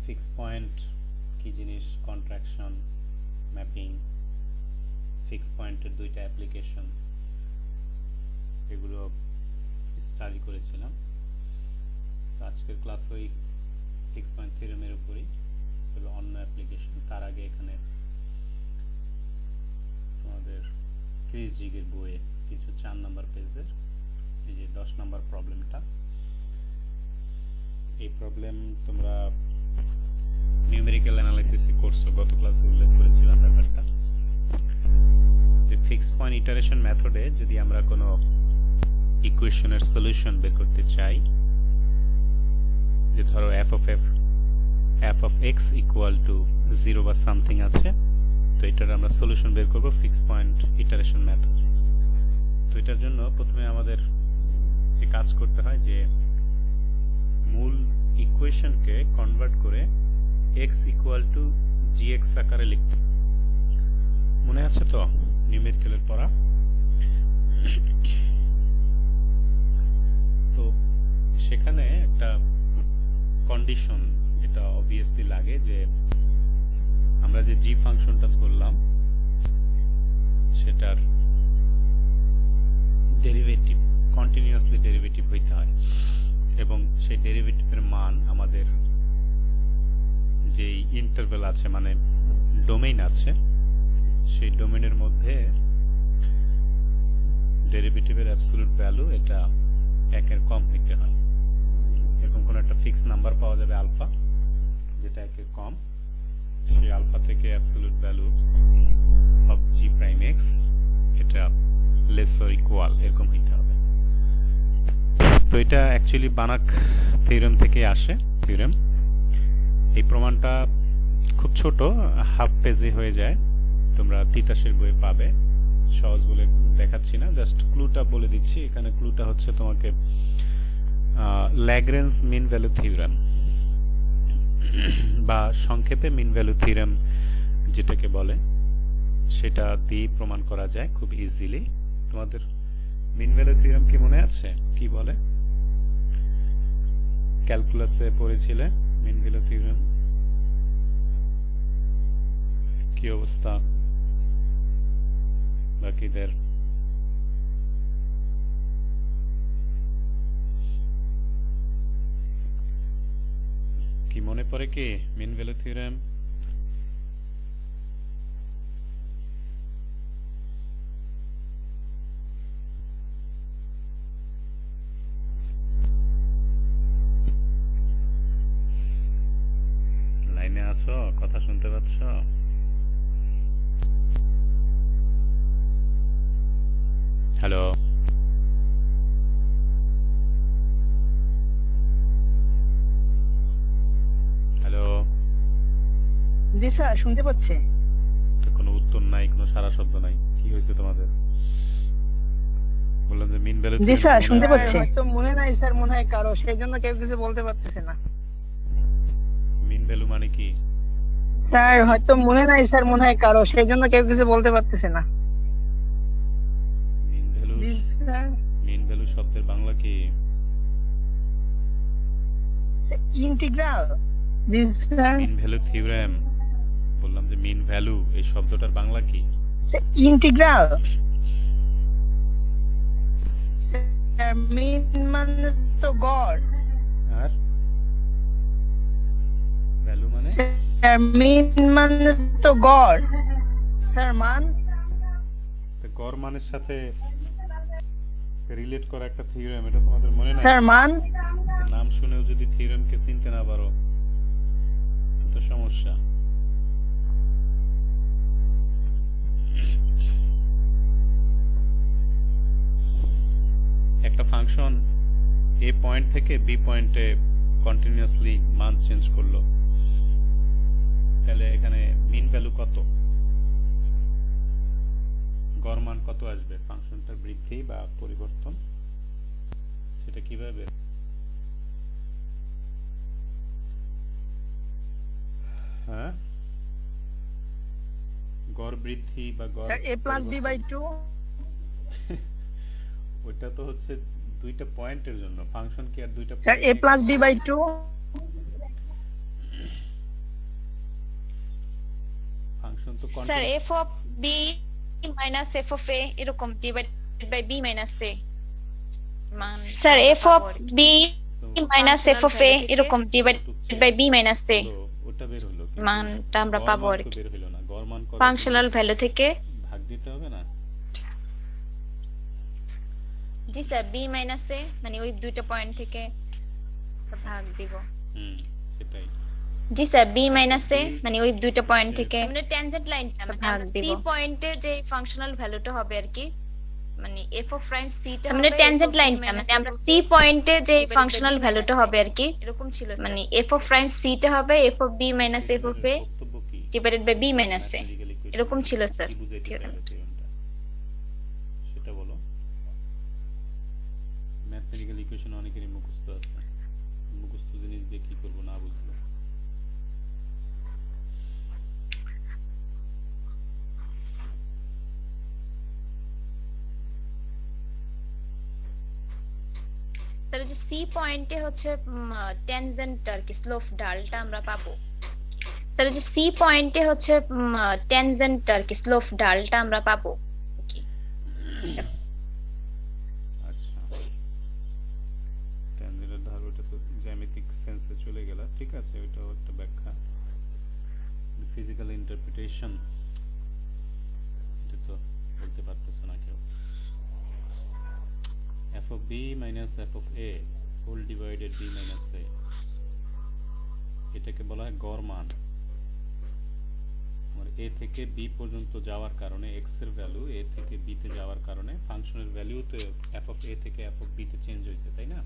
Fix point কি জিনিস, contraction, mapping, fix পয়েন্টের দুইটা অ্যাপ্লিকেশন, এগুলো স্টাডি করেছিলাম। তো আজকের ক্লাস ওই ফিক্স পয়েন্ট থিওরেমের উপরই, এগুলো অন্য অ্যাপ্লিকেশন। তার আগে এখানে তোমাদের ক্রিস জিগের বইয়ে কিছু 4 নম্বর পেজের এই যে 10 নম্বর প্রবলেমটা, এই প্রবলেম তোমরা নিউমেরিক্যাল অ্যানালাইসিসে করছো, গত ক্লাসে উল্লেখ করেছিলাম ব্যাপারটা যে ফিক্স পয়েন্ট ইটারেশন মেথডে যদি আমরা কোনো ইকুয়েশনের সলিউশন বের করতে চাই, যে ধরো f of x equal two 0 বা সামথিং আছে, তো এটার আমরা সলিউশন বের করব ফিক্স পয়েন্ট ইটারেশন মেথড। তো এটার জন্য প্রথমে আমাদের যে কাজ করতে হয় যে মূল ইকুয়েশনকে কনভার্ট করে x ইকুয়াল টু gx আকারে লিখতে। মনে আছে তো নিউমেরিক্যালের পড়া? তো সেখানে একটা কন্ডিশন এটা অবভিয়াসলি লাগে যে আমরা যে জি ফাংশনটা ধরলাম সেটার ডেরিভেটিভ কন্টিনিউয়াসলি ডেরিভেটিভ হইতে হয়, এবং সেই ডেরিভেটিভের মান আমাদের যে ইন্টারভ্যাল আছে মানে ডোমেইন আছে, সেই ডোমেইনের মধ্যে ডেরিভেটিভের অ্যাবসলিউট ভ্যালু এটা 1 এর কম হইতে হয়। এরকম কোন একটা ফিক্স নাম্বার পাওয়া যাবে আলফা, যেটা 1 এর কম, সেই আলফা থেকে absolute value of G prime x এটা লেস অর ইকুয়াল এরকম হইতে হবে। তো এটা অ্যাকচুয়ালি বানাক থিওরেম থেকে আসে। থিওরেম এই প্রমাণটা খুব ছোট, হাফ পেজে হয়ে যায়, তোমরা তিতাসের বইয়ে পাবে। সহজ বলে দেখাচ্ছি না, জাস্ট ক্লুটা বলে দিচ্ছি। এখানে ক্লুটা হচ্ছে তোমাকে ল্যাগ্রেঞ্জ মিন ভ্যালু থিওরেম বা সংক্ষেপে মিন ভ্যালু থিওরেম যেটাকে বলে, সেটা দিয়ে প্রমাণ করা যায় খুব ইজিলি। তোমাদের মিন ভ্যালু থিওরেম কি মনে আছে? কি বলে? ক্যালকুলাসে পড়েছিলে মিন ভ্যালু থিওরেম? কি অবস্থা বাকিদের? কি মনে পড়ে কি মিন ভ্যালু থিওরেম? লাইনে আছো? কথা শুনতে পাচ্ছ? হ্যালো হ্যালো, জি স্যার, শুনতে পাচ্ছি। তো কোনো উত্তর নাই, কোনো সারা শব্দ নাই, কি হয়েছে তোমাদের? বললাম যে মিন ভ্যালু জি স্যার, শুনতে থিওরেম পাচ্ছি। হয়তো মনে নাই স্যার, মনে হয় কারো, সেই জন্য কেউ কিছু বলতে পারতেছে না। মিন ভ্যালু মানে কি? স্যার হয়তো মনে নাই স্যার, মনে হয় কারো, সেই জন্য কেউ কিছু বলতে পারতেছে না। মিন ভ্যালু, জি স্যার। মিন ভ্যালু শব্দের বাংলা কি? ইন্টিগ্রাল। জি স্যার। মিন ভ্যালু থিওরেম, বললাম যে মিন ভ্যালু এই শব্দটার বাংলা কি? ইন্টিগ্রাল। মিন মানে তো গড়, আর ভ্যালু মানে? স্যার মিন মানে তো গড়, স্যার মান। তো গড় মানের সাথে রিলেট করা একটা থিওরেম, এটা তোমাদের মনে নাই? স্যার মান। নাম শুনেও যদি থিওরেমকে চিনতে না পারো তো সমস্যা। একটা ফাংশন এ পয়েন্ট থেকে বি পয়েন্টে কন্টিনিউয়াসলি মান চেঞ্জ করলো, তাহলে এখানে মিন ভ্যালু কত, গড় মান কত আসবে? ফাংশনটার বৃদ্ধি বা পরিবর্তন, সেটা কিভাবে? হ্যাঁ, গড় বৃদ্ধি বা গড় স্যার a + b/2। ওটা তো হচ্ছে দুইটা পয়েন্টের জন্য, ফাংশন কি আর দুইটা স্যার a + b/2। ফাংশন তো sir continuous. F of B minus F of A এরকম divided by B minus A মান sir F of B minus F of A এরকম divided by B minus A ওটা বের হলো, কিন্তু মানটা আমরা গড় পাবো মান আর তো কি বের হলো না। গড় মান কত? ফাংশনাল ভ্যালু থেকে। ভাগ দিতে হবে না? জি স্যার বি মাইনাস এ মানে ওই দুইটা পয়েন্ট থেকে ভাগ দিব। সেটাই। জি স্যার বি মাইনাস এ মানে ওই দুইটা পয়েন্ট থেকে মানে ট্যানজেন্ট লাইনটা মানে ভাগ আমরা দিব। সি পয়েন্টে যে ফাংশনাল ভ্যালুটা হবে আর কি, মানে এফ অফ প্রাইম সি টা মানে হবে ট্যানজেন্ট লাইনটা মানে আমরা সি পয়েন্টে যে ফাংশনাল ভ্যালুটা হবে আর কি, এরকম ছিল মানে এফ অফ প্রাইম সি টা হবে F of B minus F of A বক্তব্য কি? Divided by B minus A Mathematical equation এরকম ছিল স্যার কি বুঝাইতে থিওরেম। চাইলো theoremটা? সেটা বলো। ম্যাথমেটিক্যাল ইকুয়েশন অনেকেরই মুখস্থ আছে, মুখস্থ জিনিস দিয়ে কি করবো না বুঝবো। স্যার যে সি পয়েন্টে হচ্ছে ট্যানজেন্ট আর কি স্লোপ ডালটা আমরা পাবো। স্যার যে সি পয়েন্টে হচ্ছে ট্যানজেন্ট আর কি স্লোপ ডালটা আমরা পাবো। আচ্ছা, ট্যানজেন্টের ধার ওটা তো জ্যামিতিক সেন্সে চলে গেল, ঠিক আছে, ওইটাও একটা ব্যাখ্যা। ফিজিক্যাল ইন্টারপ্রিটেশন এটা তো বলতে পারতেছো না কেউ। f of b minus f of a whole divided b minus a, এটাকে বলা হয় গড় মান। আমার a থেকে b পর্যন্ত যাওয়ার কারণে x এর ভ্যালু a থেকে b তে যাওয়ার কারণে ফাংশনের ভ্যালু তো f of a থেকে f of b তে চেঞ্জ হয়েছে, তাই না?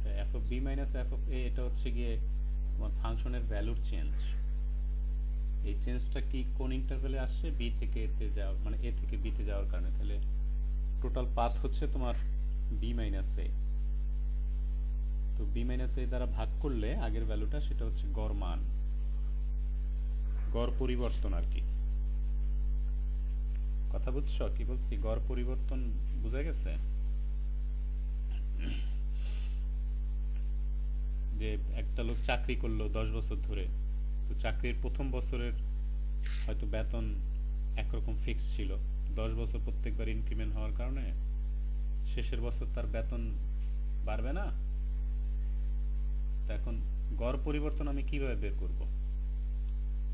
তো f of b minus f of a এটা হচ্ছে গিয়ে তোমার ফাংশনের ভ্যালুর চেঞ্জ। এই চেঞ্জটা কি কোন ইন্টারভ্যালে আসছে? b থেকে a তে যাওয়া, মানে a থেকে b তে যাওয়ার কারণে। তাহলে টোটাল পাথ হচ্ছে তোমার b মাইনাস a। তো b মাইনাস a দ্বারা ভাগ করলে আগের ভ্যালুটা সেটা হচ্ছে গড় মান, গড় পরিবর্তন আর কি। কথা বুঝছো কি বলছি? গড় পরিবর্তন বুঝা গেছে? যে একটা লোক চাকরি করলো 10 বছর ধরে, তো চাকরির প্রথম বছরের হয়তো বেতন একরকম ফিক্স ছিল, 10 বছর প্রত্যেকবার ইনক্রিমেন্ট হওয়ার কারণে শেষের বছর তার বেতন বাড়বে না। তো এখন গড় পরিবর্তন আমি কিভাবে বের করব?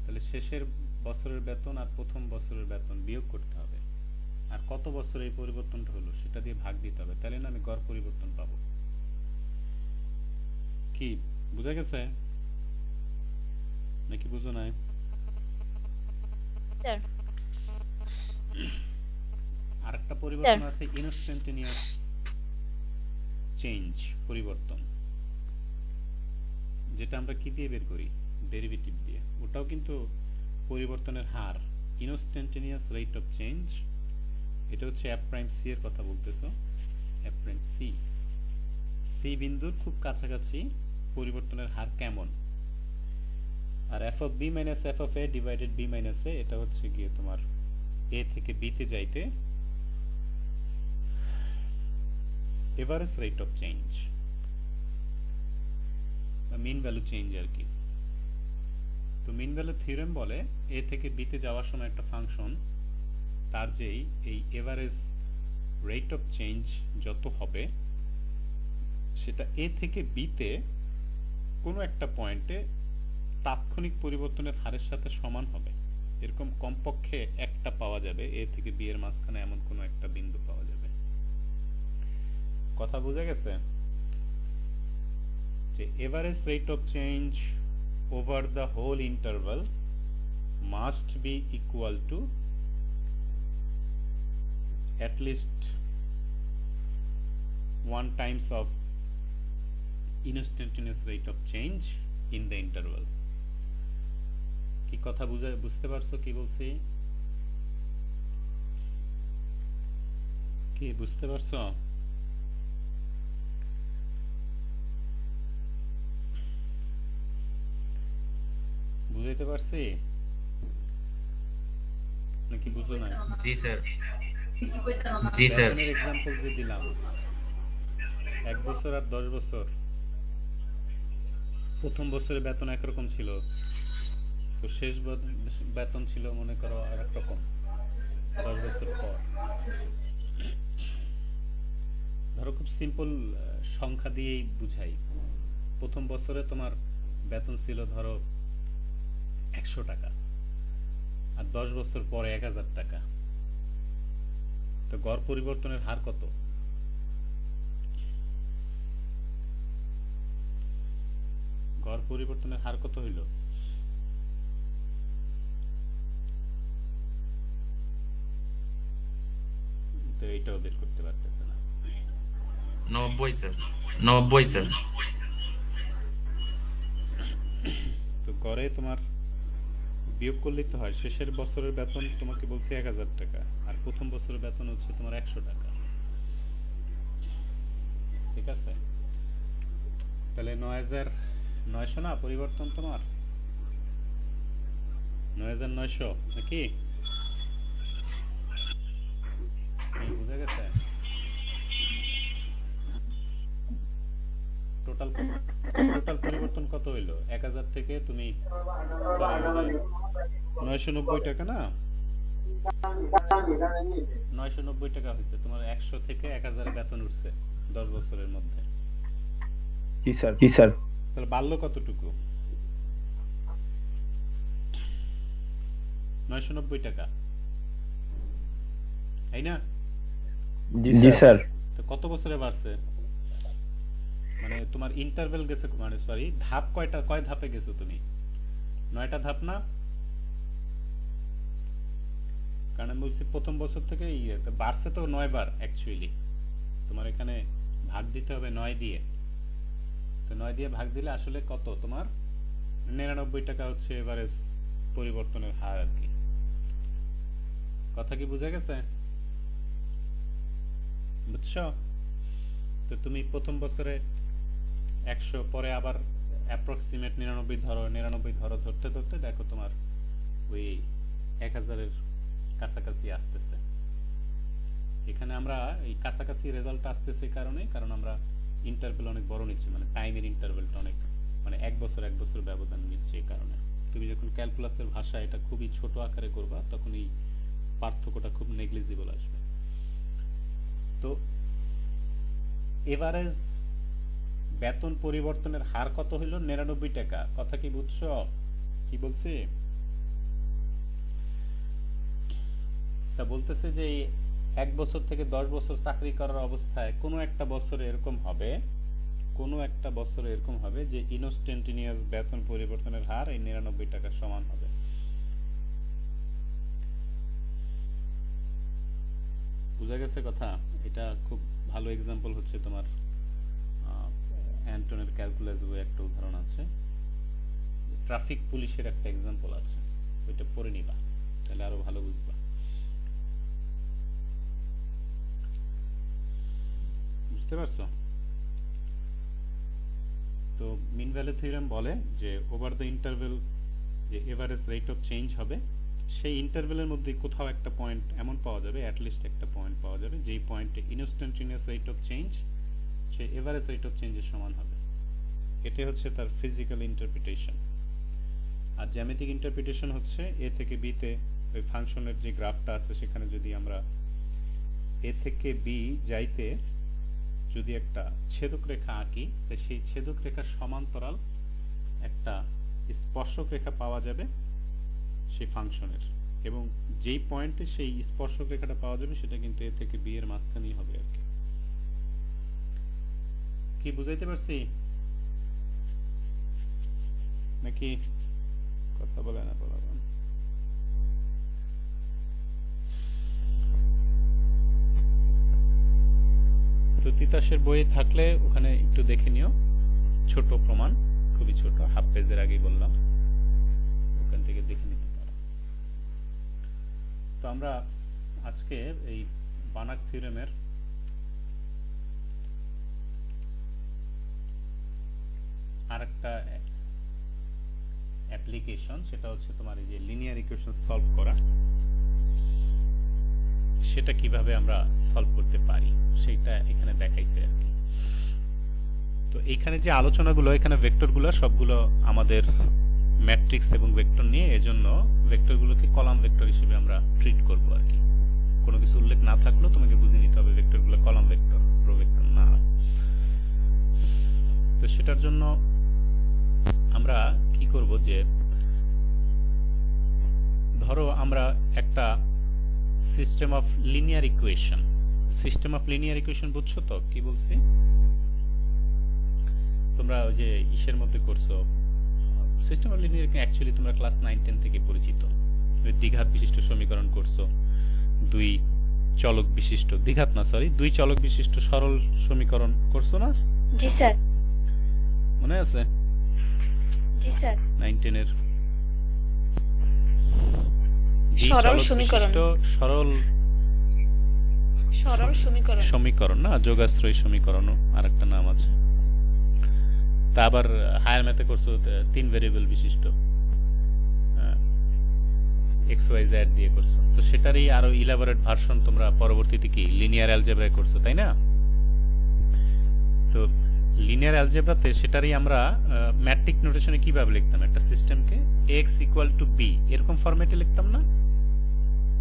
তাহলে শেষের বছরের বেতন আর প্রথম বছরের বেতন বিয়োগ করতে হবে, আর কত বছর এই পরিবর্তনটা হলো সেটা দিয়ে ভাগ দিতে হবে, তাহলে না আমি গড় পরিবর্তন পাবো। কি বুঝা গেছে নাকি বুঝো নাই? স্যার আরেকটা পরিবর্তন আছে ইনস্ট্যান্টেনিয়াস চেঞ্জ, পরিবর্তন, যেটা আমরা কি দিয়ে বের করি? ডেরিভেটিভ দিয়ে। ওটাও কিন্তু পরিবর্তনের হার, ইনস্ট্যান্টেনিয়াস রেট অফ চেঞ্জ। এটা হচ্ছে f প্রাইম c এর কথা বলতেছো, f প্রাইম c, c বিন্দুর খুব কাছাকাছি পরিবর্তনের হার কেমন। আর f of b minus f of a divided b minus a এটা হচ্ছে গিয়ে তোমার a থেকে b তে যাইতে এভারেজ রেট অফ চেঞ্জ বা মিন ভ্যালু চেঞ্জ আর কি। তো মিন ভ্যালু থিওরেম বলে a থেকে b তে যাওয়ার সময় একটা ফাংশন তার যেই এই এভারেজ রেট অফ চেঞ্জ যত হবে সেটা a থেকে b তে কোনো একটা পয়েন্টে তাৎক্ষণিক পরিবর্তনের হারের সাথে সমান হবে। এরকম কমপক্ষে একটা পাওয়া যাবে, a থেকে b এর মাঝখানে এমন কোনো একটা বিন্দু পাওয়া যাবে। কথা বোঝা গেছে? যে average rate of change over the whole interval must be equal to at least 1 times of instantaneous rate of change in the interval. কি কথা বুঝতে পারছো কি বলছি? কি বুঝতে পারছো? বুঝাইতে পারছি নাকি বুঝো না? জি স্যার, জি স্যার। বেতনের এক্সাম্পল যে দিলাম, 1 বছর আর 10 বছর, প্রথম বছরে বেতন একরকম ছিল, তো শেষ বেতন ছিল মনে করো আর এক রকম 10 বছর পর। ধরো খুব সিম্পল সংখ্যা দিয়েই বুঝাই, প্রথম বছরে তোমার বেতন ছিল ধরো 100 টাকা, আর 10 বছর পরে 1000 টাকা। তো গড় পরিবর্তনের হার কত? গড় পরিবর্তনের হার কত হইল? তো এইটাও বের করতে পারতেছে না। 90 স্যার, 90 স্যার। তো গড়ে তোমার বিয়োগ করলেই তো হয়, শেষের বছরের বেতন তোমাকে বলছে 1000 টাকা, আর প্রথম বছরের বেতন হচ্ছে তোমার 100 টাকা। ঠিক আছে, তাহলে 9900 না পরিবর্তন তোমার? 9900 নাকি? বুঝা গেছে? টোটাল পরিবর্তন কত হইলো? 1000 থেকে তুমি 990 টাকা না? 990 টাকা হয়েছে তোমার। 100 থেকে 1000 বেতন উঠছে 10 বছরের মধ্যে। জি স্যার, জি স্যার। তাহলে বাড়লো কতটুকু? 990 টাকা, তাই না? জি স্যার। তো কত বছরে বাড়ছে? মানে তোমার ইন্টারভেল গেছে, মানে সরি ধাপ কয়টা, কয় ধাপে গেছো তুমি? 9টা ধাপ না? কারণ আমি বলছি প্রথম বছর থেকে বাড়ছে তো 9 বার অ্যাকচুয়ালি। তোমার এখানে ভাগ দিতে হবে 9 দিয়ে। তো 9 দিয়ে ভাগ দিলে আসলে কত তোমার? 99 টাকা হচ্ছে এভারেজ পরিবর্তনের হার আর কি। কথা কি বুঝা গেছে? বুঝছো? তো তুমি প্রথম বছরে 100, পরে আবার অ্যাপ্রক্সিমেট 99 ধরো, 99 ধরো, ধরতে ধরতে দেখো তোমার ওই 1000 এর কাছাকাছি আসতেছে। এখানে আমরা এই কাছাকাছি রেজাল্ট আসতেছে কারণ আমরা ইন্টারভেল অনেক বড় নিচ্ছি, মানে টাইমের ইন্টারভেলটা অনেক, মানে 1 বছর ব্যবধান নিচ্ছে। এই কারণে তুমি যখন ক্যালকুলাসের ভাষা এটা খুবই ছোট আকারে করবা, তখন এই পার্থক্যটা খুব নেগলিজিবল আসবে। তো এভারেজ বেতন পরিবর্তনের হার কত হইল? 99 টাকা। কথা কি বুঝছো কি বলছি? তা বলতেছে যে 1 বছর থেকে 10 বছর চাকরি করার অবস্থায় কোনো একটা বছরে এরকম হবে যে ইনস্ট্যান্টিনিয়াস বেতন পরিবর্তনের হার এই 99 টাকার সমান হবে। বুঝা গেছে কথা? এটা খুব ভালো এক্সাম্পল হচ্ছে তোমার অ্যান্টনের ক্যালকুলাস বইয়ে একটা উদাহরণ আছে, ট্রাফিক পুলিশের একটা এক্সাম্পল আছে, ওইটা পড়ে নিবা, তাহলে আরো ভালো বুঝবা। বুঝতে পারছো? তো মিন ভ্যালু থিওরেম বলে যে ওভার দ্য ইন্টারভেল যে এভারেজ রেট অফ চেঞ্জ হবে, সেই ইন্টারভেলের মধ্যে কোথাও একটা পয়েন্ট এমন পাওয়া যাবে, অ্যাটলিস্ট একটা পয়েন্ট পাওয়া যাবে যেই পয়েন্টে ইনস্ট্যান্টিনিয়াস রেট অফ চেঞ্জ সে এভারেজ রেট অফ চেঞ্জের সমান হবে। এটাই হচ্ছে তার ফিজিক্যাল ইন্টারপ্রিটেশন। আর জ্যামিতিক ইন্টারপ্রিটেশন হচ্ছে এ থেকে বি তে ওই ফাংশনের যে গ্রাফটা আছে সেখানে যদি আমরা এ থেকে বি যাইতে যদি একটা ছেদক রেখা আঁকি, তো সেই ছেদক রেখার সমান্তরাল একটা স্পর্শক রেখা পাওয়া যাবে সেই ফাংশনের, এবং যেই পয়েন্টে সেই স্পর্শক রেখাটা পাওয়া যাবে সেটা কিন্তু এ থেকে বি এর মাঝখানেই হবে আর কি। কি বুঝাইতে পারছি নাকি? কথা বলে না বলাবেন। তো তিতাসের বই থাকলে ওখানে একটু দেখে নিও, ছোট প্রমাণ, খুবই ছোট, হাফ পেজের আগেই বললাম, ওখান থেকে দেখে নিতে পারো। তো আমরা আজকে এই বানাক থিওরেমের আরেকটা অ্যাপ্লিকেশন, সেটা হচ্ছে তোমার এই যে লিনিয়ার ইকুয়েশন সলভ করা, সেটা কিভাবে আমরা সলভ করতে পারি সেটা এখানে দেখাইছে আর কি। তো এইখানে যে আলোচনাগুলো, এখানে ভেক্টরগুলো সবগুলো আমাদের ম্যাট্রিক্স এবং ভেক্টর নিয়ে, এজন্য ভেক্টরগুলোকে কলাম ভেক্টর হিসেবে আমরা ট্রিট করব আর কি। কোনো কিছু উল্লেখ না থাকলেও তোমাকে বুঝে নিতে হবে ভেক্টরগুলো কলাম ভেক্টর, রো ভেক্টর না। তো সেটার জন্য আমরা কি করব, যে ধরো আমরা একটা system of linear equation, system of linear equation বুঝছো তো কি বলছি? তোমরা ওই যে ইসের মধ্যে করছো system of linear equation, actually তোমরা ক্লাস 9-10 থেকে পরিচিত। ওই দ্বিঘাত বিশিষ্ট সমীকরণ করছো, দুই চলক বিশিষ্ট, দ্বিঘাত না সরি, দুই চলক বিশিষ্ট সরল সমীকরণ করছো না? জি স্যার। মনে আছে? জি স্যার। 9-10 এর সরল সমীকরণ, সরল সমীকরণ না, যোগাশ্রয়ী সমীকরণ আরেকটা নাম আছে। তা আবার হায়ার ম্যাথে করছো তিন ভেরিয়েবল বিশিষ্ট, এক্স ওয়াই জেড দিয়ে করছো। তো সেটারই আরো ইলাবোরেট ভার্সন তোমরা পরবর্তীতে কি লিনিয়ার অ্যালজেব্রায় করছো, তাই না? তো লিনিয়ার অ্যালজেব্রাতে সেটারই আমরা ম্যাট্রিক নোটেশনে কিভাবে লিখতাম, একটা সিস্টেমকে x ইকুয়াল টু b এরকম ফরম্যাটে লিখতাম না,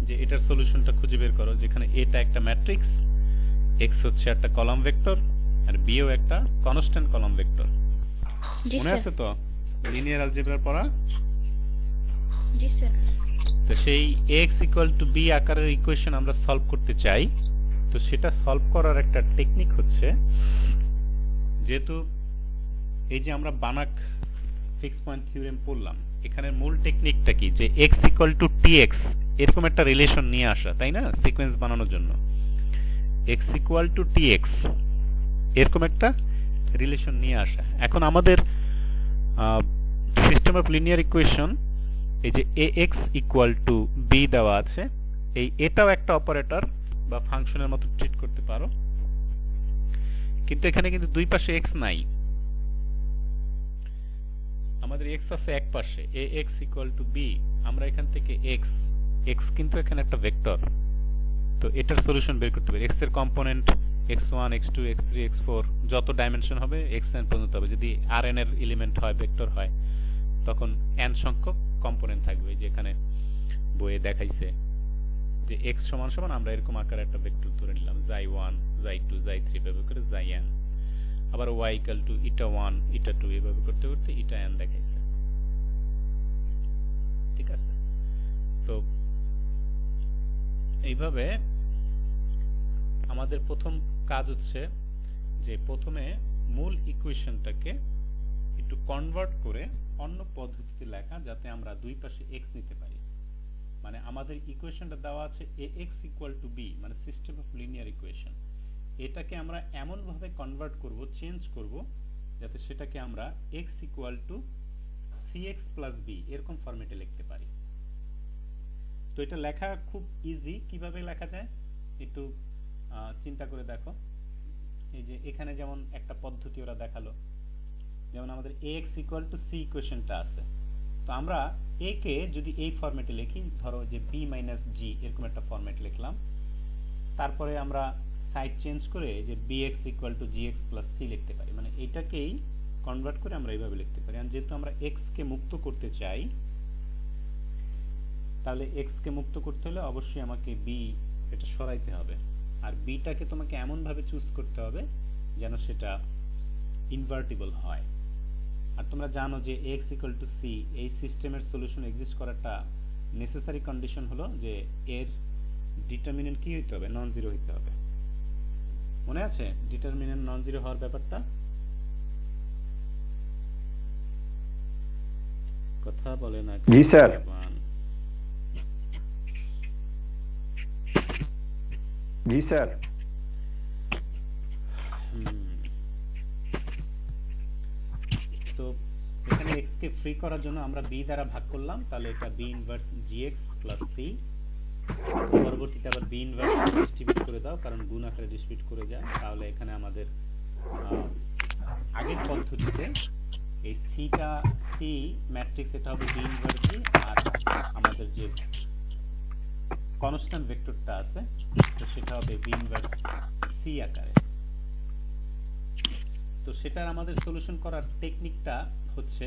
যে এটার সলিউশনটা খুঁজে বের করো, যেখানে এটা একটা ম্যাট্রিক্স, x হচ্ছে একটা কলাম ভেক্টর, আর b ও একটা কনস্ট্যান্ট কলাম ভেক্টর। জি মনে স্যার। আছে তো লিনিয়ার অ্যালজেব্রার পড়া? জি স্যার। তো সেই x ইকুয়াল টু b আকারের ইকুয়েশন আমরা সলভ করতে চাই। তো সেটা সলভ করার একটা টেকনিক হচ্ছে, যেহেতু এই যে আমরা বানাক ফিক্স পয়েন্ট থিওরেম পড়লাম, এখানে মূল টেকনিকটা কি, যে x ইকুয়াল টু tx এরকম একটা রিলেশন নিয়ে আসা, তাই না? সিকোয়েন্স বানানোর জন্য x ইকুয়াল টু tx এরকম একটা রিলেশন নিয়ে আসা। এখন আমাদের সিস্টেম অফ লিনিয়ার ইকুয়েশন, এই যে ax ইকুয়াল টু b দেওয়া আছে, এটাও একটা অপারেটর বা ফাংশনের মতো ট্রিট করতে পারো, কিন্তু এখানে কিন্তু দুই পাশে x নাই, আমাদের x আছে এক পাশে, ax ইকুয়াল টু b। আমরা এখান থেকে x কিন্তু এখানে একটা ভেক্টর, তো এটার সলিউশন বের করতে পারি। x এর component x1 x2 x3 x4 যত ডাইমেনশন হবে xn পর্যন্ত হবে। যদি rn এর এলিমেন্ট হয়, ভেক্টর হয়, তখন n সংখ্যক কম্পোনেন্ট থাকবে, যেখানে বইয়ে দেখাইছে যে x সমান সমান আমরা এরকম আকারে একটা ভেক্টর ধরে নিলাম, xi1 xi2 xi3 এভাবে করে xin, আবার y equal to eta1 eta2 এভাবে করতে করতে etan দেখাইছে। ঠিক আছে? তো এইভাবে আমাদের প্রথম কাজ হচ্ছে যে প্রথমে মূল ইকুয়েশনটাকে একটু কনভার্ট করে অন্য পদ্ধতিতে লেখা, যাতে আমরা দুই পাশে x নিতে পারি। মানে আমাদের ইকুয়েশনটা দেওয়া আছে ax ইকুয়াল টু b, মানে সিস্টেম অফ লিনিয়ার ইকুয়েশন। এটাকে আমরা এমন ভাবে কনভার্ট করব, চেঞ্জ করব, যাতে সেটাকে আমরা x equal to cx plus b এরকম ফরম্যাটে লিখতে পারি। তো এটা লেখা খুব ইজি। কিভাবে লেখা যায় একটু চিন্তা করে দেখো। এই যে এখানে যেমন একটা পদ্ধতি ওরা দেখালো, যেমন আমাদের ax ইকুয়াল টু c ইকুয়েশনটা আছে, তো আমরা a কে যদি এই ফরম্যাটে লিখি, ধরো যে b মাইনাস g এরকম একটা ফরম্যাট লিখলাম, তারপরে আমরা সাইড চেঞ্জ করে যে bx equal to gx plus c লিখতে পারি। মানে এটাকেই কনভার্ট করে আমরা এইভাবে লিখতে পারি। আর যেহেতু আমরা x কে মুক্ত করতে চাই, তাহলে x কে মুক্ত করতে হলে অবশ্যই আমাকে b এটা সরাইতে হবে, আর b টাকে তোমাকে এমন ভাবে চুজ করতে হবে যেন সেটা ইনভার্টিবল হয়। আর তোমরা জানো যে x ইকুয়াল টু c এই সিস্টেমের সলিউশন এক্সিস্ট করাটা নেসেসারি কন্ডিশন হলো যে এর ডিটারমিনেন্ট কি হইতে হবে, নন জিরো হইতে হবে। মনে আছে ডিটারমিনেন্ট নন জিরো হওয়ার ব্যাপারটা? কথা বলে না। জি স্যার। জি স্যার। তো এখানে x কে ফ্রি করার জন্য আমরা b দ্বারা ভাগ করলাম, তাহলে এটা b inverse gx plus c। পরবর্তীতে আবার b ইনভার্স ডিস্ট্রিবিউট করে দাও, কারণ গুণ আকারে ডিস্ট্রিবিউট করে যায়। তাহলে এখানে আমাদের আগের পদ্ধতিতে এই c ম্যাট্রিক্স এটা হবে b ইনভার্স g, আর আমাদের যে কনস্ট্যান্ট ভেক্টরটা আছে তো সেটা হবে b ইনভার্স c আকারে। তো সেটার আমাদের সলিউশন করার টেকনিকটা হচ্ছে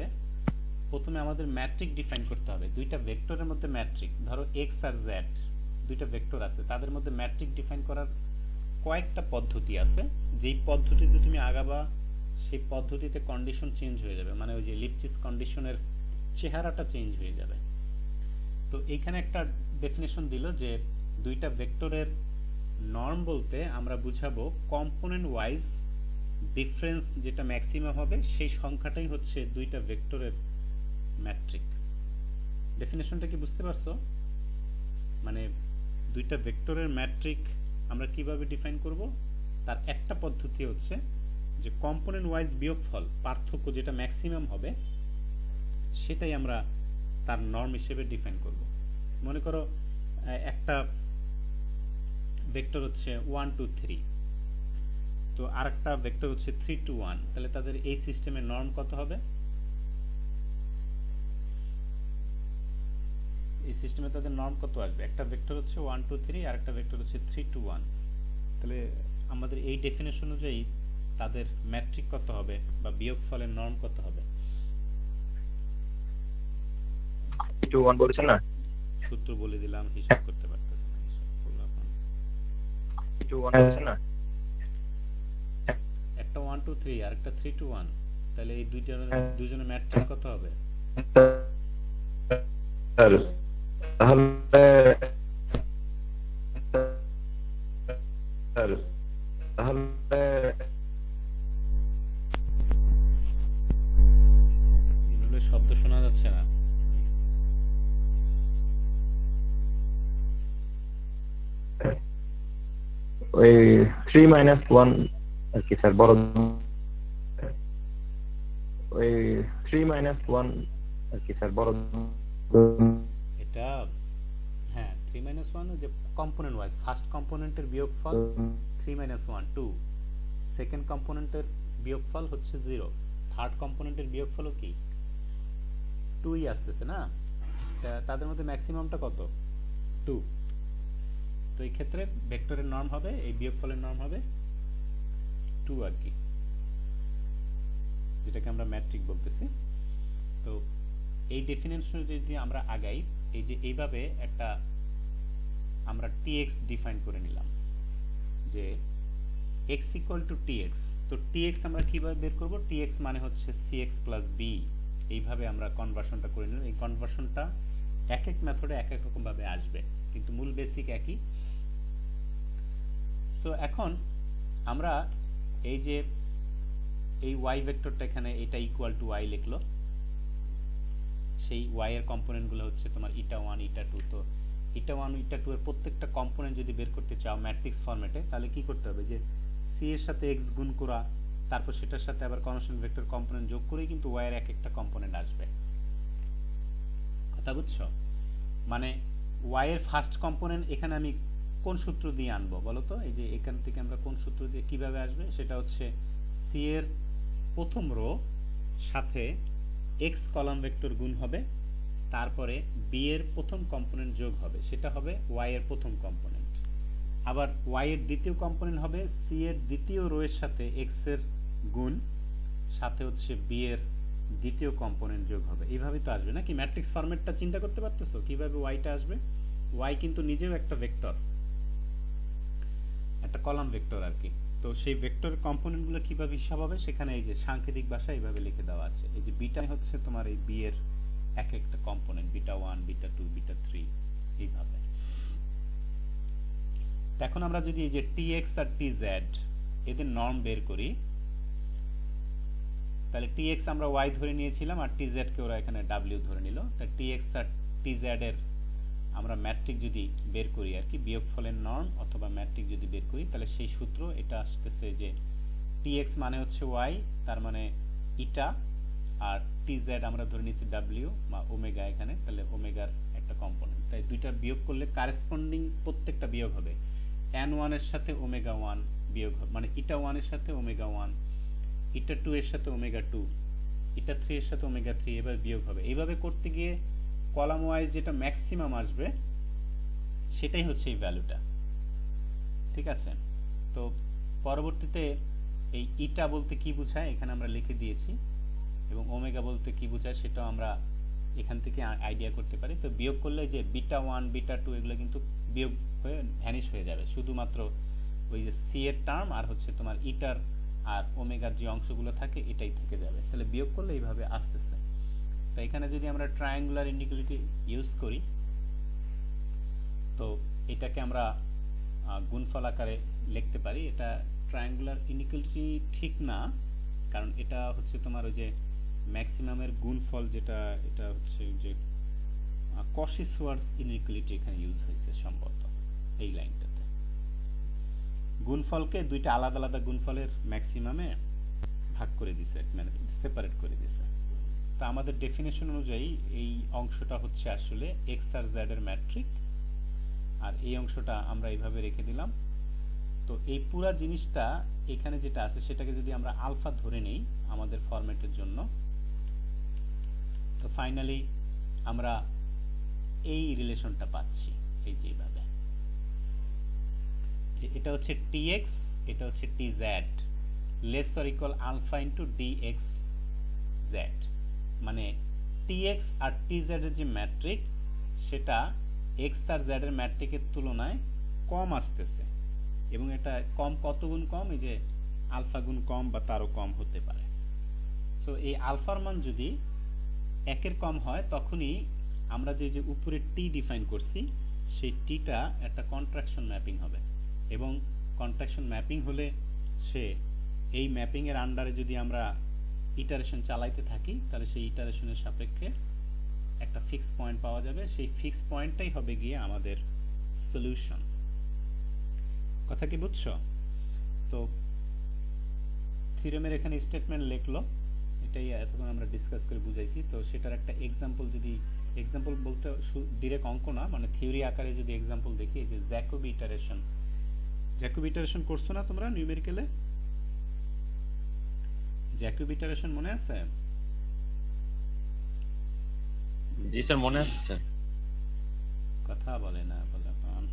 প্রথমে আমাদের ম্যাট্রিক ডিফাইন করতে হবে। দুইটা ভেক্টরের মধ্যে ম্যাট্রিক, ধরো এক্স আর জেড দুইটা ভেক্টর আছে, তাদের মধ্যে ম্যাট্রিক ডিফাইন করার কয়েকটা পদ্ধতি আছে। যেই পদ্ধতিতে তুমি আগাবা সেই পদ্ধতিতে কন্ডিশন চেঞ্জ হয়ে যাবে, মানে ওই যে লিপচিস কন্ডিশনের চেহারাটা চেঞ্জ হয়ে যাবে। তো এইখানে একটা ডেফিনেশন দিল যে দুইটা ভেক্টরের নর্ম বলতে আমরা বুঝাবো কম্পোনেন্ট ওয়াইজ ডিফারেন্স যেটা ম্যাক্সিমাম হবে সেই সংখ্যাটাই হচ্ছে দুইটা ভেক্টরের ম্যাট্রিক। ডেফিনেশনটা কি বুঝতে পারছো? মানে দুইটা ভেক্টরের ম্যাট্রিক আমরা কিভাবে ডিফাইন করব, তার একটা পদ্ধতি হচ্ছে যে কম্পোনেন্ট ওয়াইজ বিয়োগফল পার্থক্য যেটা ম্যাক্সিমাম হবে সেটাই আমরা তার নর্ম হিসেবে ডিফাইন করব। মনে করো একটা ভেক্টর হচ্ছে 1 2 3, তো আরেকটা ভেক্টর হচ্ছে 3 2 1, তাহলে তাদের এই সিস্টেমের নর্ম কত হবে? এই সিস্টেমে তাদের নর্ম কত আসবে? একটা ভেক্টর হচ্ছে 1 2 3 আর একটা ভেক্টর হচ্ছে 3 2 1, তাহলে আমাদের এই ডেফিনেশন অনুযায়ী তাদের ম্যাট্রিক কত হবে বা বিয়োগফলের নর্ম কত হবে? 2 1 বলেছেন না? সূত্র বলে দিলাম, হিসাব করতে পারতেছেন না, হিসাব করলাম 2 1 বলেছেন না? একটা 1 2 3 আর একটা 3 2 1, তাহলে এই দুইজনের ম্যাট্রিক কত হবে? স্যার তাহলে ইনুলের শব্দ শোনা যাচ্ছে না। ওই 3 - 1 আর কি স্যার, বড় ওই 3 - 1 আর কি স্যার, বড় এটা হ্যাঁ 3 - 1 যে কম্পোনেন্ট ওয়াইজ ফার্স্ট কম্পোনেন্টের বিয়োগফল 3 - 1 2, সেকেন্ড কম্পোনেন্টের বিয়োগফল হচ্ছে 0, থার্ড কম্পোনেন্টের বিয়োগফলও কি 2ই আসতেছে না? তাদের মধ্যে ম্যাক্সিমামটা কত? 2। তো এই ক্ষেত্রে ভেক্টরের নর্ম হবে, এই বিয়োগফলের নর্ম হবে 2 আর কি, যেটাকে আমরা ম্যাট্রিক বলতেছি। তো এই ডেফিনেশন যদি আমরা আগাই, এই যে এইভাবে একটা আমরা tx ডিফাইন করে নিলাম যে x = tx। তো tx আমরা কিভাবে বের করব? tx মানে হচ্ছে cx + b, এইভাবে আমরা কনভার্সনটা করে নিলাম। এই কনভার্সনটা এক এক মেথডে এক এক রকম ভাবে আসবে, কিন্তু মূল বেসিক একই। সো এখন আমরা এই যে এই y ভেক্টরটা এখানে এটা ইকুয়াল টু y লিখলো, সেই y এর কম্পোনেন্ট গুলো হচ্ছে তোমার eta1 eta2। তো eta1 eta2 এর প্রত্যেকটা কম্পোনেন্ট যদি বের করতে চাও ম্যাট্রিক্স ফরম্যাটে, তাহলে কি করতে হবে? যে c এর সাথে x গুণ করা, তারপর সেটার সাথে আবার কনস্ট্যান্ট ভেক্টর কম্পোনেন্ট যোগ করেই কিন্তু y এর এক একটা কম্পোনেন্ট আসবে। কথা বুঝছো? মানে y এর ফার্স্ট কম্পোনেন্ট এখানে আমি কোন সূত্র দিয়ে আনবো বলো তো? এই যে এখান থেকে আমরা কোন সূত্র দিয়ে কিভাবে আসবে? সেটা হচ্ছে c এর প্রথম রো সাথে x কলাম ভেক্টর গুণ হবে, তারপরে b এর প্রথম কম্পোনেন্ট যোগ হবে, সেটা হবে y এর প্রথম কম্পোনেন্ট। আবার y এর দ্বিতীয় কম্পোনেন্ট হবে c এর দ্বিতীয় রো এর সাথে x এর গুণ, সাথে হচ্ছে b এর দ্বিতীয় কম্পোনেন্ট যোগ হবে। এইভাবেই তো আসবে নাকি? ম্যাট্রিক্স ফরম্যাটটা চিন্তা করতে পারতেছো কিভাবে y টা আসবে? y কিন্তু নিজেও একটা ভেক্টর, একটা কলাম ভেক্টর আর কি। তো সেই ভেক্টর কম্পোনেন্ট গুলো কিভাবে হিসাব হবে সেখানে এই যে সাংকেতিক ভাষা এইভাবে লিখে দেওয়া আছে। এই যে বিটা হচ্ছে তোমার এই b এর এক একটা কম্পোনেন্ট, β1 β2 β3 এইভাবে। এখন আমরা যদি এই যে tx আর tz এদের নর্ম বের করি, তাহলে tx আমরা y ধরে নিয়েছিলাম আর tz কে ওরা এখানে w ধরে নিল। তাহলে tx আর tz এর আমরা ম্যাট্রিক যদি বের করি আর কি, বিয়োগফলের নর্ম অথবা ম্যাট্রিক যদি বের করি, তাহলে সেই সূত্র এটা আসতেছে যে tx মানে হচ্ছে y, তার মানে ইটা, আর tz আমরা ধরে নিয়েছি w বা ওমেগা এখানে, তাহলে ওমেগার একটা কম্পোনেন্ট। তাই দুইটা বিয়োগ করলে কারেসপন্ডিং প্রত্যেকটা বিয়োগ হবে। n1 এর সাথে ওমেগা 1 বিয়োগ হবে, মানে ইটা 1 এর সাথে ওমেগা 1, ইটা 2 এর সাথে ওমেগা 2, ইটা 3 এর সাথে ওমেগা 3, এবার বিয়োগ হবে। এইভাবে করতে গিয়ে কলাম ওয়াইজ যেটা ম্যাক্সিমাম আসবে সেটাই হচ্ছে এই ভ্যালুটা। ঠিক আছে? তো পরবর্তীতে এই ইটা বলতে কি বোঝায় এখানে আমরা লিখে দিয়েছি। এবং ওমেগা বলতে কি বোঝায় সেটাও আমরা এখান থেকে আইডিয়া করতে পারি। তো বিয়োগ করলে যে বিটা 1 বিটা 2 এগুলো কিন্তু বিয়োগ হয়ে ভ্যানিশ হয়ে যাবে, শুধুমাত্র ওই যে সি এর টার্ম আর হচ্ছে তোমার ইটার আর ওমেগার যে অংশগুলো থাকে এটাই থেকে যাবে। তাহলে বিয়োগ করলে এইভাবে আসতেছে। তো এখানে যদি আমরা ট্রায়াঙ্গুলার ইনইকুয়ালিটি ইউজ করি, তো এটাকে আমরা গুণফল আকারে লিখতে পারি। এটা ট্রায়াঙ্গুলার ইনইকুয়ালিটি ঠিক না, কারণ এটা হচ্ছে তোমার ওই যে ম্যাক্সিমামের গুণফল, যেটা এটা হচ্ছে যে কশি-সোয়ার্টজ ইনইকুয়ালিটি এখানে ইউজ হয়েছে সম্ভবত এই লাইনটাতে। গুণফলকে দুইটা আলাদা আলাদা গুণফলের ম্যাক্সিমামে ভাগ করে দিছে, মানে সেপারেট করে দিছে। তা আমাদের ডেফিনেশন অনুযায়ী এই অংশটা হচ্ছে আসলে এক্স আর জেড এর ম্যাট্রিক, আর এই অংশটা আমরা এইভাবে রেখে দিলাম। তো এই পুরা জিনিসটা এখানে যেটা আছে সেটাকে যদি আমরা আলফা ধরে নেই আমাদের ফরম্যাটের জন্য, তো ফাইনালি আমরা এই রিলেশনটা পাচ্ছি এই যে এইভাবে, যে এটা হচ্ছে tx, এটা হচ্ছে tz less or equal alpha into dx z, মানে tx আর tz এর যে ম্যাট্রিক সেটা x আর z এর ম্যাট্রিকের তুলনায় কম আসতেছে, এবং এটা কম কত গুণ কম, এই যে আলফা গুণ কম বা তারও কম হতে পারে। তো এই আলফার মান যদি 1 এর কম হয় তখনই আমরা যে উপরে টি ডিফাইন করছি সেই টিটা একটা কন্ট্রাকশন ম্যাপিং হবে, এবং কন্ট্রাকশন ম্যাপিং হলে সে এই ম্যাপিং এর আন্ডারে যদি আমরা ইটারেশন চালাইতে থাকি তাহলে সেই ইটারেশনের সাপেক্ষে একটা ফিক্স পয়েন্ট পাওয়া যাবে, সেই ফিক্স পয়েন্টটাই হবে গিয়ে আমাদের সলিউশন। কথা কি বুঝছো? তো থিওরেমের এখানে স্টেটমেন্ট লিখলো, এটাই এতক্ষণ আমরা ডিসকাস করে বুঝাইছি। তো সেটার একটা এক্সাম্পল, যদি এক্সাম্পল বলতে ডিরেক্ট অঙ্ক না, মানে থিওরি আকারে যদি এক্সাম্পল দেখি, এই যে জ্যাকোবি ইটারেশন, জ্যাকোবি ইটারেশন করছো না তোমরা নিউমেরিক্যালে? জ্যাকোবি ইটারেশন মনে আছে? জি স্যার মনে আছে স্যার। কথা বলে না বলে এখন।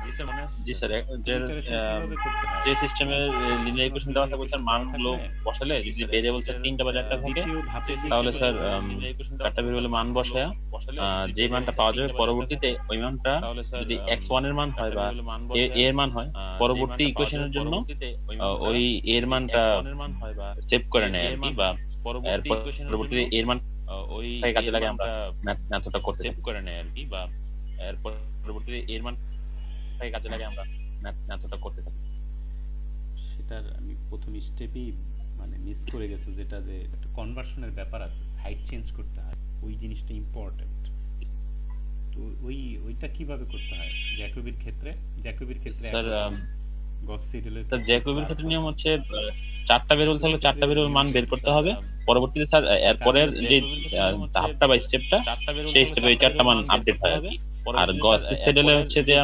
জি স্যার মনে আছে। জি স্যার, Iteration কিভাবে করতে হয়? যে সিস্টেমের লিনিয়ার ইকুয়েশন দেওয়া থাকে স্যার, মানগুলো বসালে যদি ভেরিয়েবল স্যার 3টা বা 4টা থাকে তাহলে স্যার 4টা ভেরিয়েবলের মান বসায়া যে মানটা পাওয়া যাবে পরবর্তীতে ওই মানটা যদি x1 এর মান হয় বা a এর মান হয়, পরবর্তী ইকুয়েশনের জন্য ওই এর মানটা সেভ করে নেয় আর কি, বা পরবর্তীতে এর মান ওই কাজে লাগে আমরা মেথডটা করতে সেভ করে নেয় আর কি, বা এর পরবর্তীতে এর মান কাজে লাগে আমরা মেথডটা করতে থাকি। সেটার আমি প্রথম স্টেপই মানে মিস করে গেছো, যেটা যে একটা কনভার্সনের ব্যাপার আছে, সাইড চেঞ্জ করতে হয়, ওই জিনিসটা ইম্পর্টেন্ট। তো ওইটা কিভাবে করতে হয় জ্যাকোবির ক্ষেত্রে? জ্যাকোবির ক্ষেত্রে স্যার গস সিডেলের স্যার জ্যাকোবির ক্ষেত্রে নিয়ম হচ্ছে 4টা ভেরিয়েবল থাকলে 4টা ভেরিয়েবল মান বের করতে হবে, পরবর্তীতে স্যার এরপরের যে ধাপটা বা স্টেপটা সেই স্টেপে এই 4টা মান আপডেট হয় আর কি। আর গস সিডেলে হচ্ছে যে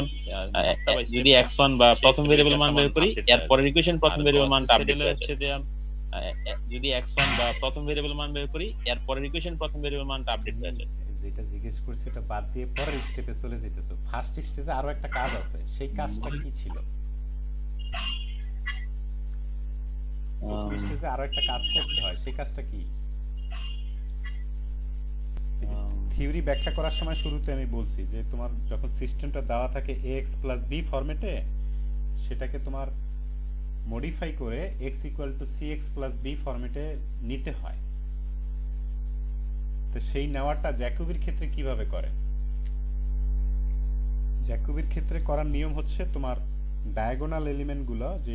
যদি x1 বা প্রথম ভেরিয়েবল মান বের করি, এর পরের ইকুয়েশন প্রথম ভেরিয়েবল মানটা আপডেট হচ্ছে যে যদি x1 বা প্রথম ভেরিয়েবল মান বের করি, এর পরের ইকুয়েশন প্রথম ভেরিয়েবল মানটা আপডেট হয়ে যায়। যেটা জিজ্ঞেস করছি এটা বাদ দিয়ে পরের স্টেপে চলে যেতেছো। ফার্স্ট স্টেজে আরো একটা কাজ আছে, সেই কাজটা কি ছিল? স্টেজে আরো একটা কাজ করতে হয়, সেই কাজটা কি? থিওরি ব্যাখ্যা করার সময় শুরুতে আমি বলছি যে তোমার যখন সিস্টেমটা দেওয়া থাকে ax + b ফরম্যাটে, সেটাকে তোমার মডিফাই করে x = cx + b ফরম্যাটে নিতে হয়। তো সেই নেওয়াটা জ্যাকোবির ক্ষেত্রে কিভাবে করে? জ্যাকোবির ক্ষেত্রে করার নিয়ম হচ্ছে তোমার ডায়াগোনাল এলিমেন্টগুলো, যে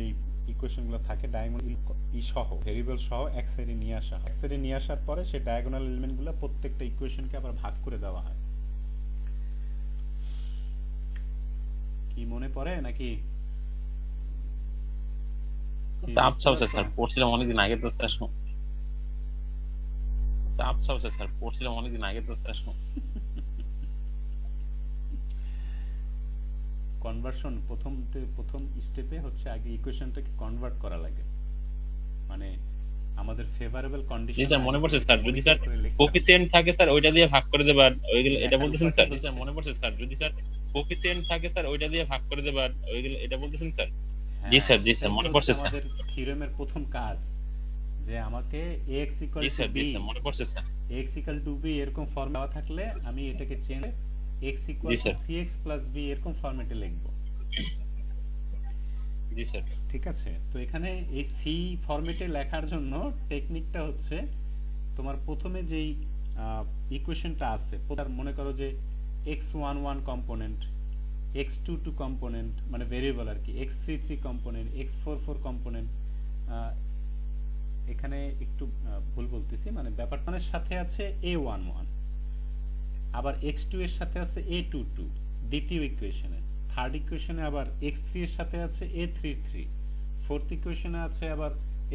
ইকুয়েশনগুলো থাকে ডায়াগোনাল সহ ভেরিয়েবল সহ এক সাইডে নিয়ে আসা হয়। এক সাইডে নিয়ে আসার পরে সেই ডায়াগোনাল এলিমেন্টগুলো প্রত্যেকটা ইকুয়েশনকে আবার ভাগ করে দেওয়া হয়। কি মনে পড়ে নাকি? আচ্ছা স্যার পড়ছিলাম অনেকদিন আগে তো স্যার। আচ্ছা স্যার পড়ছিলাম অনেকদিন আগে তো স্যার। কনভার্সন প্রথম স্টেপে হচ্ছে আগে ইকুয়েশনটাকে কনভার্ট করা লাগে, মানে আমাদের ফেভারেবল কন্ডিশন। জি স্যার মনে পড়ছে স্যার, যদি স্যার কোফিসিয়েন্ট থাকে স্যার ওইটা দিয়ে ভাগ করে দেবার, ওইগুলো এটা বলতেছেন স্যার? জি স্যার মনে পড়ছে স্যার, যদি স্যার কোফিসিয়েন্ট থাকে স্যার ওইটা দিয়ে ভাগ করে দেবার, ওইগুলো এটা বলতেছেন স্যার? জি স্যার মনে পড়ছে স্যার। আমাদের থিওরেমের প্রথম কাজ যে আমাকে x জি স্যার b জি স্যার মনে পড়ছে স্যার x b এরকম ফর্ম দেওয়া থাকলে আমি এটাকে চেঞ্জ x জি স্যার cx b এরকম ফরম্যাটে লিখব। জি স্যার ঠিক আছে, তো এখানে এই সি ফরম্যাটে লেখার জন্য টেকনিকটা হচ্ছে তোমার প্রথমে যেই ইকুয়েশনটা আছে, মনে করো যে x11 কম্পোনেন্ট, x22 কম্পোনেন্ট মানে ভেরিয়েবল আর কি, x33 কম্পোনেন্ট, x44 কম্পোনেন্ট, এখানে একটু ভুল বলতেছি, মানে ব্যাপারটার সাথে আছে a11, আবার x2 এর সাথে আছে a22 দ্বিতীয় ইকুয়েশনে, থার্ড ইকুয়েশনে আবার x3 এর সাথে আছে a33, ফোর্থ ইকুয়েশনে আছে আবার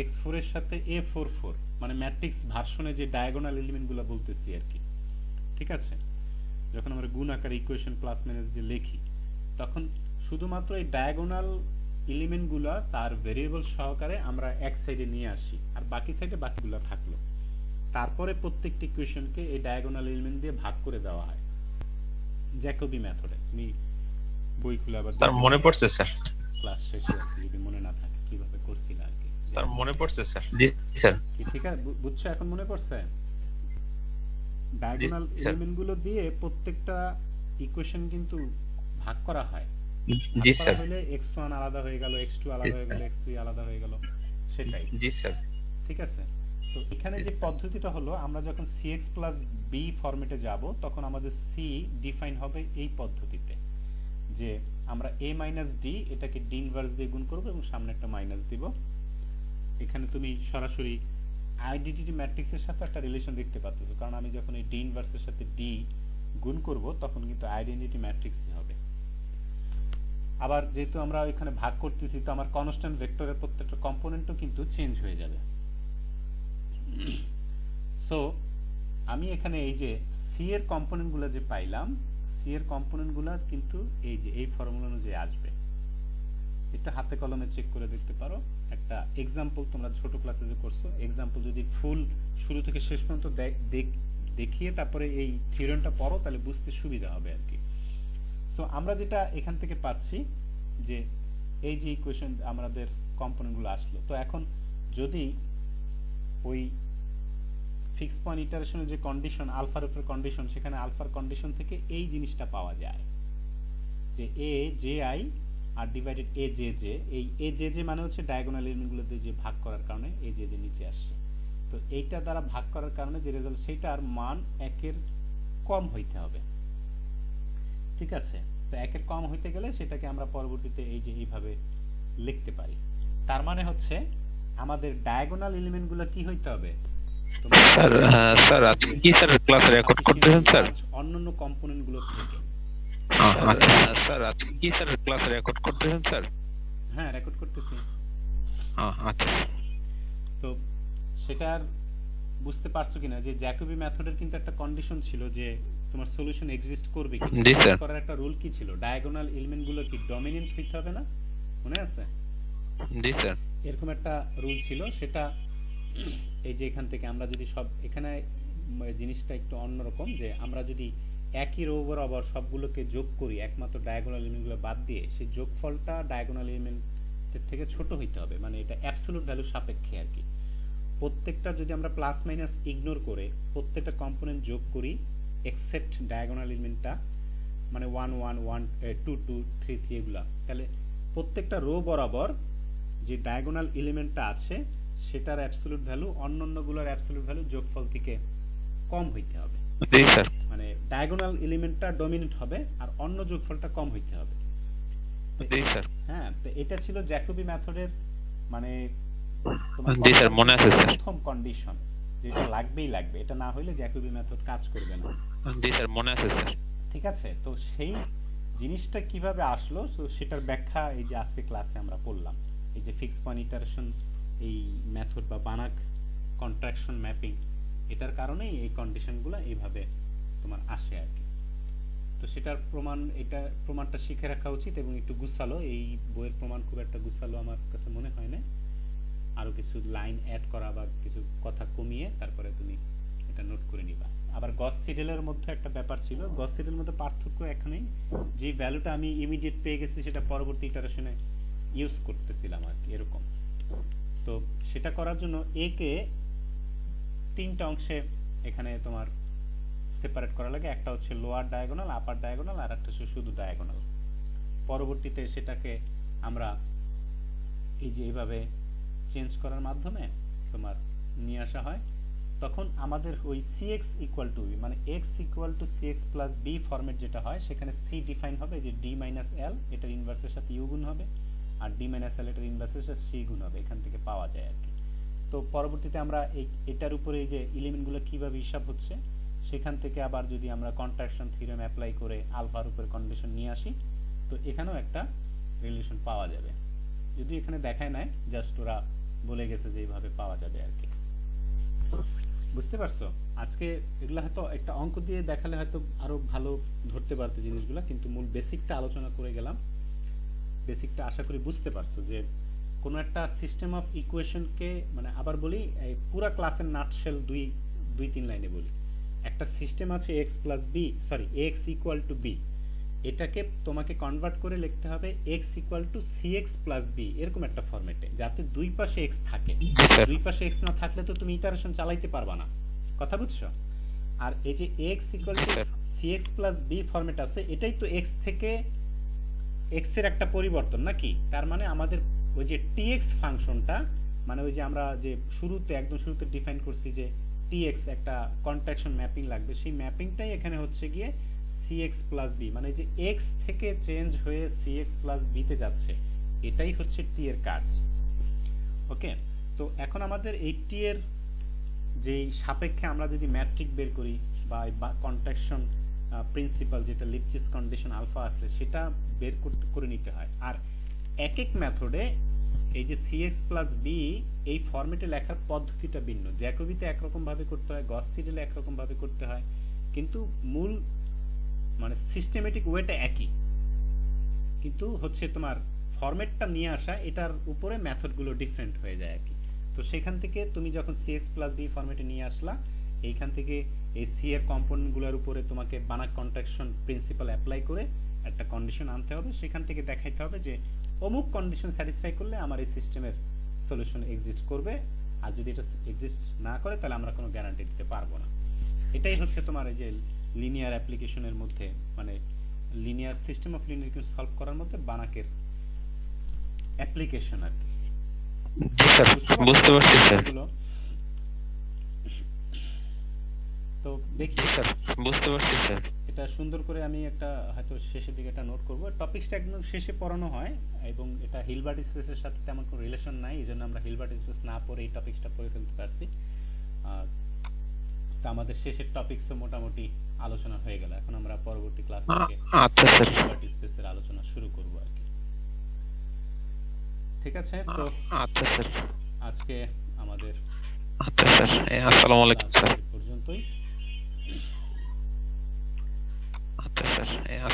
x4 এর সাথে a44, মানে ম্যাট্রিক্স ভার্সনে যে ডায়াগোনাল এলিমেন্টগুলো বলতেছি আর কি। ঠিক আছে, যখন আমরা গুণ আকারে ইকুয়েশন প্লাস মাইনাস দিয়ে লিখি তখন শুধুমাত্র এই ডায়াগোনাল এলিমেন্টগুলো তার ভেরিয়েবল সহকারে আমরা এক সাইডে নিয়ে আসি, আর বাকি সাইডে বাকিগুলো থাকলো। তারপরে প্রত্যেকটি ইকুয়েশনকে এই ডায়াগোনাল এলিমেন্ট দিয়ে ভাগ করে দেওয়া হয় জ্যাকোবি মেথডে। তুমি বই খুলে আবার স্যার মনে পড়ছে স্যার ক্লাস শেষে যদি মনে না থাকে কিভাবে করছিলা আর কি। স্যার মনে পড়ছে স্যার জি স্যার ঠিক আছে, বুঝছো এখন মনে পড়ছে? ডায়াগোনাল এলিমেন্টগুলো দিয়ে প্রত্যেকটা ইকুয়েশন কিন্তু ভাগ করা হয়। জি স্যার হলে x1 আলাদা হয়ে গেল, x2 আলাদা হয়ে গেল, x3 আলাদা হয়ে গেল, সেটাই। জি স্যার ঠিক আছে, তো এখানে যে পদ্ধতিটা হলো, আমরা যখন cx b ফরম্যাটে যাব তখন আমাদের c ডিফাইন হবে এই পদ্ধতিতে, যে আমরা a d এটাকে d ইনভার্স দিয়ে গুণ করব এবং সামনে একটা মাইনাস দিব। এখানে তুমি সরাসরি আইডেন্টিটি ম্যাট্রিক্সের সাথে একটা রিলেশন দেখতে পাচ্ছো, কারণ আমি যখন এই d ইনভার্সের সাথে d গুণ করব তখন কিন্তু আইডেন্টিটি ম্যাট্রিক্সই হবে। আবার যেহেতু আমরা এখানে ভাগ করতেছি, তো আমার কনস্ট্যান্ট ভেক্টরের প্রত্যেকটা কম্পোনেন্টও কিন্তু চেঞ্জ হয়ে যাবে। সো আমি এখানে এই যে সি এর কম্পোনেন্টগুলো যে পাইলাম, সি এর কম্পোনেন্টগুলো কিন্তু এই যে এই ফর্মুলা অনুযায়ী আসবে। এটা হাতে কলমে চেক করে দেখতে পারো। একটা এক্সাম্পল তোমরা ছোট ক্লাসে যে করছো, এক্সাম্পল যদি ফুল শুরু থেকে শেষ পর্যন্ত দেখিয়ে তারপরে এই থিওরেমটা পড়ো তাহলে বুঝতে সুবিধা হবে আর কি। সো আমরা যেটা এখান থেকে পাচ্ছি যে এই যে ইকুয়েশন আমাদের কম্পোনেন্টগুলো আসলো, তো এখন যদি ওই ফিক্স পয়েন্ট ইটারেশনের যে কন্ডিশন আলফার উপর কন্ডিশন, সেখানে আলফার কন্ডিশন থেকে এই জিনিসটা পাওয়া যায় যে a j i আর ডিভাইডেড a j j, এই a j j মানে হচ্ছে ডায়াগোনাল এলিমেন্টগুলো দিয়ে যে ভাগ করার কারণে a j j নিচে আসছে। তো এইটা দ্বারা ভাগ করার কারণে যে রেজাল্ট, সেটার মান 1 এর কম হইতে হবে। ঠিক আছে, তো 1 এর কম হইতে গেলে সেটাকে আমরা পরবর্তীতে এই যে এইভাবে লিখতে পারি। তার মানে হচ্ছে আমাদের ডায়াগোনাল এলিমেন্টগুলো কি হইতে হবে? স্যার স্যার আজকে কি স্যার ক্লাস রেকর্ড করতেছেন স্যার? অন্যান্য কম্পোনেন্টগুলো থেকে। স্যার আজকে কি স্যার ক্লাস রেকর্ড করতেছেন স্যার? হ্যাঁ, রেকর্ড করতেছি। আচ্ছা, তো সেটার বুঝতে পারছো কিনা যে জ্যাকোবি মেথডের কিন্তু একটা কন্ডিশন ছিল যে তোমার সলিউশন এক্সিস্ট করবে কি? জি স্যার। করার একটা রুল কি ছিল? ডায়াগোনাল এলিমেন্টগুলো কি ডমিনেন্ট হইতে হবে না? মনে আছে? জি স্যার। এরকম একটা রুল ছিল, সেটা এই যে এখান থেকে আমরা যদি সব, এখানে জিনিসটা একটু অন্যরকম, যে আমরা যদি একই রো বরাবর সবগুলোকে যোগ করি একমাত্র ডায়াগোনাল এলিমেন্টগুলো বাদ দিয়ে, সেই যোগফলটা ডায়াগোনাল এলিমেন্টের থেকে ছোট হইতে হবে, মানে এটা অ্যাবসলিউট ভ্যালু সাপেক্ষে আর কি। প্রত্যেকটা যদি আমরা প্লাস মাইনাস ইগনোর করে প্রত্যেকটা কম্পোনেন্ট যোগ করি এক্সেপ্ট ডায়াগোনাল এলিমেন্টটা, মানে 1 1 1 2 2 3 3 এগুলা, তাহলে প্রত্যেকটা রো বরাবর যে ডায়াগোনাল এলিমেন্টটা আছে সেটার অ্যাবসলিউট ভ্যালু অন্যান্যগুলোর অ্যাবসলিউট ভ্যালু যোগফল থেকে কম হইতে হবে। জি স্যার। মানে ডায়াগোনাল এলিমেন্টটা ডমিনেন্ট হবে আর অন্য যোগফলটা কম হইতে হবে। জি স্যার। হ্যাঁ, তো এটা ছিল জ্যাকোবি মেথডের মানে জি স্যার, মনে আছে স্যার। প্রথম কন্ডিশন, যেটা লাগবেই লাগবে, এটা না হলে জ্যাকোবি মেথড কাজ করবে না। জি স্যার, মনে আছে স্যার। ঠিক আছে, তো সেই জিনিসটা কিভাবে আসলো, তো সেটার ব্যাখ্যা এই যে আজকে ক্লাসে আমরা পড়লাম। এই যে ফিক্স পয়েন্ট ইটারেশন এই মেথড বা বানাক কন্ট্রাকশন ম্যাপিং, এটার কারণেই এই কন্ডিশনগুলো এইভাবে তোমার আসে আর কি। তো সেটার প্রমাণ, এটা প্রমাণটা শিখে রাখা উচিত এবং একটু গুছালো, এই বইয়ের প্রমাণ খুব একটা গুছালো আমার কাছে মনে হয় না। আরো কিছু লাইন অ্যাড করা বা কিছু কথা কমিয়ে তারপরে তুমি এটা নোট করে নিবা। আবার গস সিডেলের মধ্যে একটা ব্যাপার ছিল, গস সিডেলের মধ্যে পার্থক্য এখানেই যে ভ্যালুটা আমি ইমিডিয়েট পেয়ে গেছি সেটা পরবর্তী ইটারেশনে ইউজ করতেছিলাম আর কি, এরকম। তো সেটা করার জন্য এ কে তিনটা অংশে এখানে তোমার সেপারেট করা লাগে। একটা হচ্ছে লোয়ার ডায়াগোনাল, আপার ডায়াগোনাল, আর একটা হচ্ছে শুধু ডায়াগোনাল। পরবর্তীতে সেটাকে আমরা এই যে এইভাবে চেঞ্জ করার মাধ্যমে তোমার নিয়ে আসা হয়। তখন আমাদের ওই cx ইকুয়াল টু মানে x equal to cx plus b format যেটা হয়, সেখানে c ডিফাইন হবে যে d মাইনাস l, এটার ইনভার্সের সাথে u গুণ হবে, আর d মাইনাস l এটার ইনভার্সের সাথে c গুণ হবে। এখান থেকে পাওয়া যায় আর কি। তো পরবর্তীতে আমরা এটার উপরে এই যে এলিমেন্টগুলো কিভাবে হিসাব হচ্ছে, সেখান থেকে আবার যদি আমরা কন্ট্রাকশন থিওরেম অ্যাপ্লাই করে আলফার উপরে কন্ডিশন নিয়ে আসি, তো এখানেও একটা রিলেশন পাওয়া যাবে। যদি এখানে দেখায় নাই, জাস্ট ওরা বলে গেছে যে এইভাবে পাওয়া যাবে আর কি। বুঝতে পারছো? আজকে এগুলা হয়তো একটা অঙ্ক দিয়ে দেখালে হয়তো আরো ভালো ধরতে পারতে জিনিসগুলা, কিন্তু মূল বেসিকটা আলোচনা করে গেলাম। বেসিকটা আশা করি বুঝতে পারছো যে কোনো একটা সিস্টেম অফ ইকুয়েশনকে, মানে আবার বলি পুরা ক্লাসের নাটশেল দুই তিন লাইনে বলি। একটা সিস্টেম আছে x প্লাস বি, সরি x ইকুয়াল টু বি, এটাকে তোমাকে কনভার্ট করে লিখতে হবে x equal to cx plus b, এরকম একটা ফরম্যাটে, যাতে দুই পাশে x থাকে। দুই পাশে x না থাকলে তো তুমি ইটারেশন চালাইতে পারবা না। কথা বুঝছো? আর এই যে x equal to cx plus b format আছে, এটাই তো x থেকে x এর একটা পরিবর্তন নাকি? তার মানে আমাদের ওই যে tx ফাংশনটা, মানে ওই যে আমরা যে একদম শুরুতে ডিফাইন করছি যে tx একটা কন্ট্রাকশন ম্যাপিং লাগবে, সেই ম্যাপিংটাই এখানে হচ্ছে গিয়ে cx প্লাস b, মানে যে x থেকে চেঞ্জ হয়ে cx প্লাস b তে যাচ্ছে, এটাই হচ্ছে t এর কাজ। ওকে, তো এখন আমাদের এই t এর যেই সাপেক্ষে আমরা যদি ম্যাট্রিক বের করি বা কন্ট্রাকশন প্রিন্সিপাল যেটা লিপচিস কন্ডিশন আলফা আছে, সেটা বের করে নিতে হয়। আর এক এক মেথডে এই যে cx প্লাস b এই ফরম্যাটে লেখার পদ্ধতিটা ভিন্ন। জ্যাকোবিতে একরকম ভাবে করতে হয়, গস সিডেলে একরকম ভাবে করতে হয়, কিন্তু মূল মানে সিস্টেমেটিক ওয়েটা একই, কিন্তু হচ্ছে তোমার ফরম্যাটটা নিয়ে আসা, এটার উপরে মেথডগুলো ডিফারেন্ট হয়ে যায় আর কি। তো সেখান থেকে তুমি যখন cx প্লাস b ফরম্যাটে নিয়ে আসলা, এইখান থেকে এই c এর কম্পোনেন্টগুলোর উপরে তোমাকে বানাক কন্ট্রাকশন প্রিন্সিপাল অ্যাপ্লাই করে একটা কন্ডিশন আনতে হবে। সেখান থেকে দেখাইতে হবে যে অমুক কন্ডিশন স্যাটিসফাই করলে আমার এই সিস্টেমের সলিউশন এক্সিস্ট করবে, আর যদি এটা এক্সিস্ট না করে তাহলে আমরা কোনো গ্যারান্টি দিতে পারবো না। এটাই হচ্ছে তোমার এই যে লিনিয়ার অ্যাপ্লিকেশনের মধ্যে, মানে linear system of linear equation solve করার মধ্যে বানাকের অ্যাপ্লিকেশন আর কি। বুঝতে পারছি স্যার। তো দেখি স্যার, বুঝতে পারছি স্যার। এটা সুন্দর করে আমি একটা হয়তো শেষের দিকে একটা নোট করব। টপিকসটা একদম শেষে পড়ানো হয় এবং এটা হিলবার্ট স্পেসের সাথে তেমন কোনো রিলেশন নাই, এইজন্য আমরা হিলবার্ট স্পেস না পড়ে এই টপিকসটা পড়ে ফেলতে পারছি। তো আমাদের শেষের টপিকসও মোটামুটি আলোচনা হয়ে গেল। এখন আমরা পরবর্তী ক্লাস থেকে আচ্ছা স্যার, হিলবার্ট স্পেসের আলোচনা শুরু করব আর কি। ঠিক আছে? তো আচ্ছা স্যার, আজকে আমাদের আচ্ছা স্যার, আসসালামু আলাইকুম স্যার। পর্যন্তই। আচ্ছা স্যার।